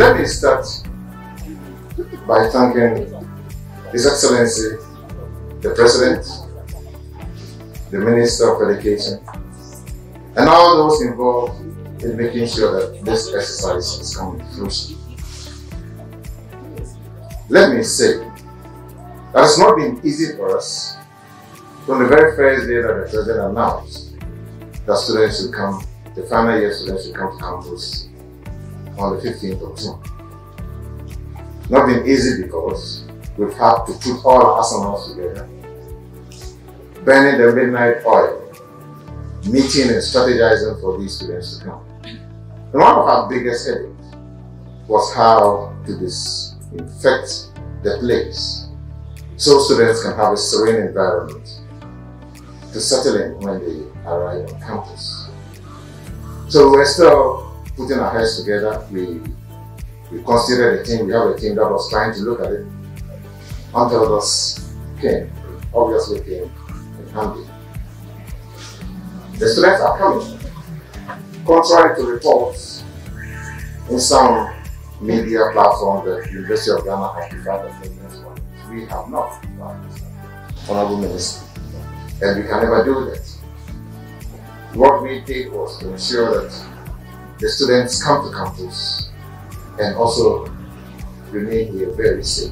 Let me start by thanking His Excellency, the President, the Minister of Education, and all those involved in making sure that this exercise is coming to fruition. Let me say that it's not been easy for us from the very first day that the President announced that students will come, the final year students will come to campus on the 15th of June. Not been easy because we've had to put all our arsenals together, burning the midnight oil, meeting and strategizing for these students to come. And one of our biggest headaches was how to disinfect the place so students can have a serene environment to settle in when they arrive on campus. So we're still putting our heads together. We considered a team, we have a team that was trying to look at it until others came, obviously came in handy. The students are coming. Contrary to reports in some media platforms that the University of Ghana has decided that we have not, Honorable Minister, and we can never do that. What we did was to ensure that the students come to campus and also remain here very safe.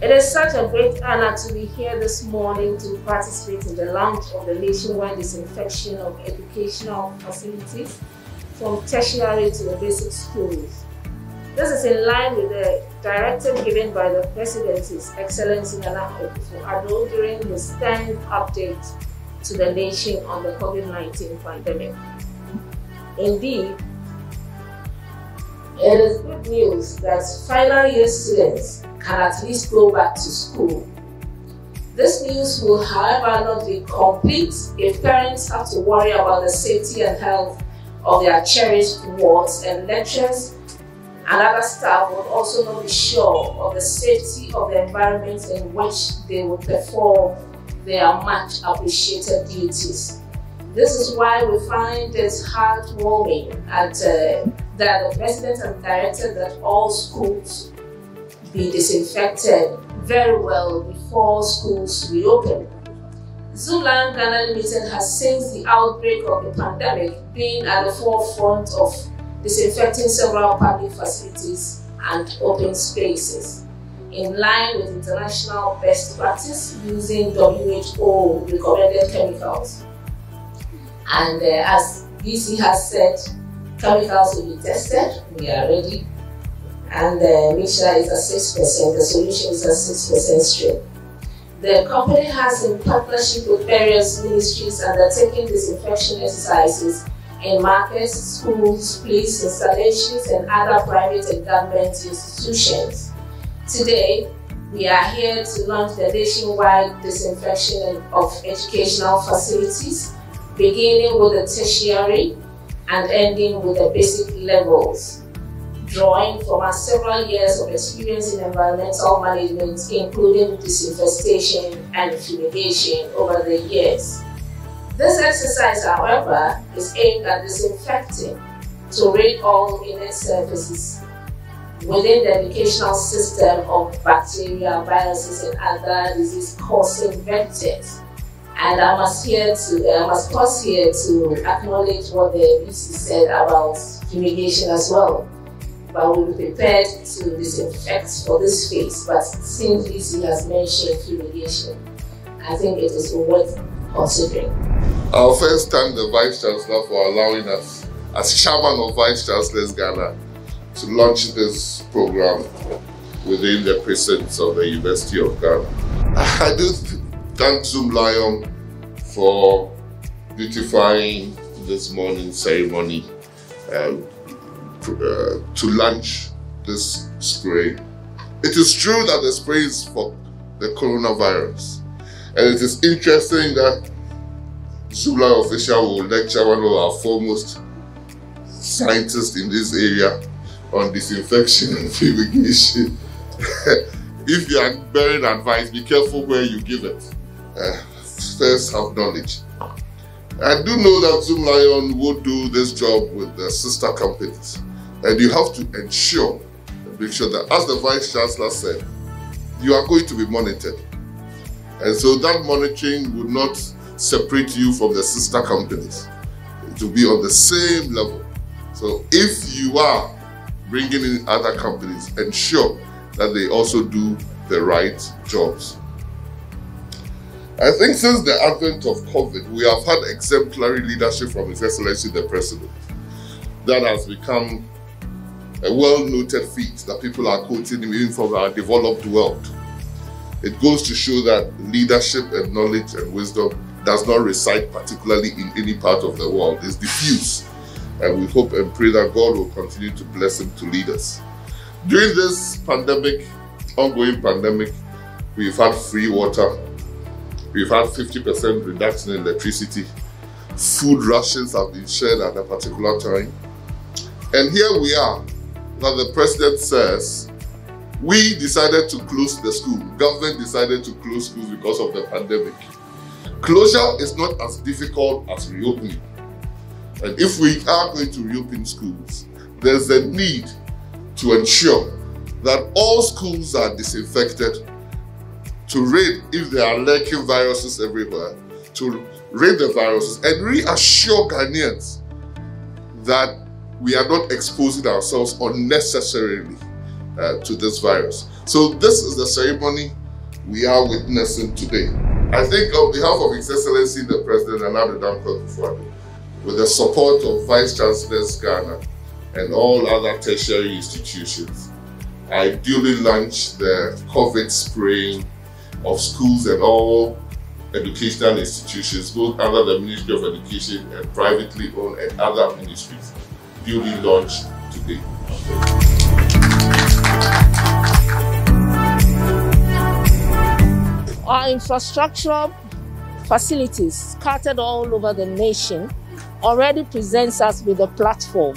It is such a great honor to be here this morning to participate in the launch of the nationwide disinfection of educational facilities from tertiary to the basic schools. This is in line with the directive given by the President, His Excellency Nana Akufo-Addo during his 10th update to the nation on the COVID-19 pandemic. Indeed, it is good news that final year students can at least go back to school. This news will, however, not be complete if parents have to worry about the safety and health of their cherished wards, and lecturers and other staff will also not be sure of the safety of the environment in which they will perform their much appreciated duties. This is why we find it heartwarming that the President has directed that all schools be disinfected very well before schools reopen. Zoomlion Ghana Limited has, since the outbreak of the pandemic, been at the forefront of disinfecting several public facilities and open spaces, in line with international best practice using WHO recommended chemicals. And as BC has said, chemicals will be tested, we are ready, and the mixture is at 6%, the solution is at 6% strength. The company has, in partnership with various ministries, undertaken disinfection exercises in markets, schools, police installations, and other private and government institutions. Today, we are here to launch the nationwide disinfection of educational facilities, beginning with the tertiary and ending with the basic levels, drawing from our several years of experience in environmental management, including disinfestation and fumigation over the years. This exercise, however, is aimed at disinfecting to rid all inert surfaces within the educational system of bacteria, viruses, and other disease-causing vectors. And I must pause here to acknowledge what the BC said about fumigation as well. But we'll be prepared to disinfect for this phase. But since BC has mentioned fumigation, I think it is worth considering. I'll first thank the Vice Chancellor for allowing us, as Chairman of Vice Chancellors Ghana, to launch this program within the precincts of the University of Ghana. I do thank Zoomlion for beautifying this morning's ceremony to launch this spray. It is true that the spray is for the coronavirus, and it is interesting that Zoomlion official will lecture one of our foremost scientists in this area on disinfection and fumigation. If you are bearing advice, be careful where you give it. First, have knowledge. I do know that Zoomlion will do this job with the sister companies. And you have to ensure and make sure that, as the Vice Chancellor said, you are going to be monitored. And so that monitoring would not separate you from the sister companies. It will be on the same level. So if you are bringing in other companies, ensure that they also do the right jobs. I think since the advent of COVID, we have had exemplary leadership from His Excellency the President. That has become a well-noted feat that people are quoting even from our developed world. It goes to show that leadership and knowledge and wisdom does not reside particularly in any part of the world. It's diffuse. And we hope and pray that God will continue to bless him to lead us. During this pandemic, ongoing pandemic, we've had free water. We've had 50% reduction in electricity. Food rations have been shared at a particular time. And here we are, that the president says, we decided to close the school. Government decided to close schools because of the pandemic. Closure is not as difficult as reopening. And if we are going to reopen schools, there's a need to ensure that all schools are disinfected, to raid if there are lurking viruses everywhere, to raid the viruses and reassure Ghanaians that we are not exposing ourselves unnecessarily to this virus. So this is the ceremony we are witnessing today. I think on behalf of His Excellency the President and Adedam, with the support of Vice Chancellors Ghana and all other tertiary institutions, I duly launched the COVID spraying of schools and all educational institutions, both under the Ministry of Education and privately owned and other ministries, duly launched today. Our infrastructural facilities scattered all over the nation already presents us with a platform.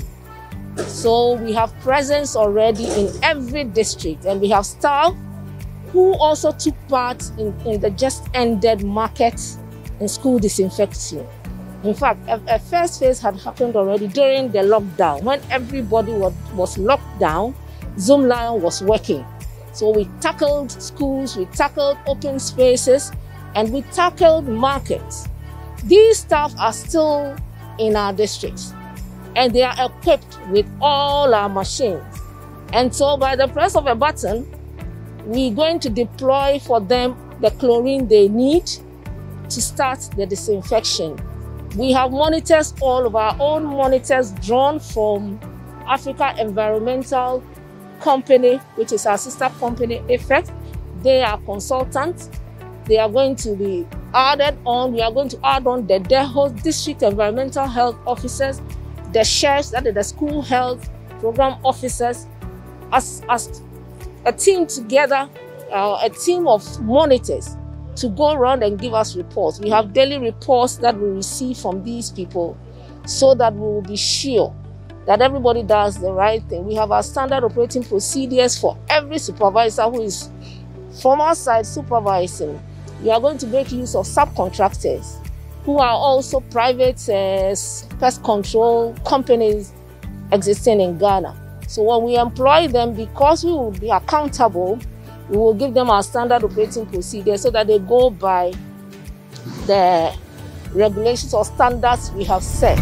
So we have presence already in every district, and we have staff who also took part in the just ended market and school disinfection. In fact, a first phase had happened already during the lockdown. When everybody was locked down, Zoomlion was working. So we tackled schools, we tackled open spaces, and we tackled markets. These staff are still in our districts, and they are equipped with all our machines. And so by the press of a button, we're going to deploy for them the chlorine they need to start the disinfection. We have monitors, all of our own monitors drawn from Africa Environmental Company, which is our sister company, Effect. They are consultants. They are going to be added on. We are going to add on the DEHO, District Environmental Health Officers, the SHSs, that is the School Health Program Officers, as a team together, a team of monitors to go around and give us reports. We have daily reports that we receive from these people so that we will be sure that everybody does the right thing. We have our standard operating procedures for every supervisor who is from our side supervising. We are going to make use of subcontractors who are also private pest control companies existing in Ghana. So when we employ them, because we will be accountable, we will give them our standard operating procedures so that they go by the regulations or standards we have set.